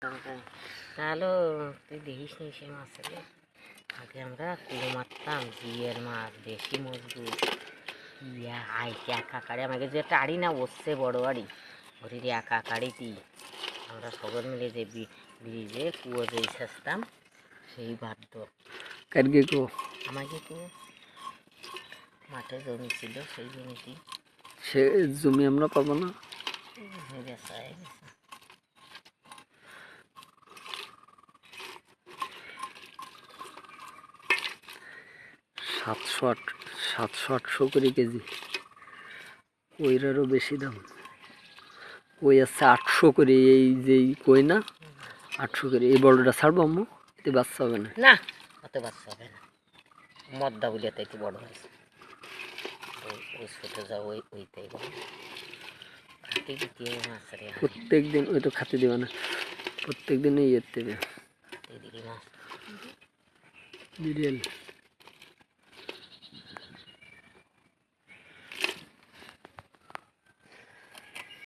তাহলে তুই দেখিস নি সে মাছের আগে আমরা কুড়ো মারতাম জিয়ের মাছ বেশি মজবুত ইয়া আইতে একা কাড়ি আমাকে যে টাড়ি না বসছে বড় বাড়ি ওটির একা কাড়িতি আমরা সকল মিলে যে ব্রিজে কুয়ো যে ছেঁচতাম সেই বাধ্য কাটগে কো আমাকে কুয়ো মাঠে জমি ছিল সেই জমিটি সে জমি আমরা পাবো না বেচা হয়ে গেছে 700-800 করে কেজি কইরারও বেশি দাম কই আছে 800 করে এই যে কই না 800 করে এই বড়টা ছাড়বো আম্মু এতে বাচ্চা হবে না না অত বাচ্চা হবে না মদ্দা বলে তাই একটু বড় হয়েছে ওই ছোটো যা ওইটাই বড় খাতে দিতে মাছ রে প্রত্যেক দিন ওই তো খাতে দেবে না প্রত্যেক দিনই ইয়ে দেবে এদিকে মাছ বিরিয়াল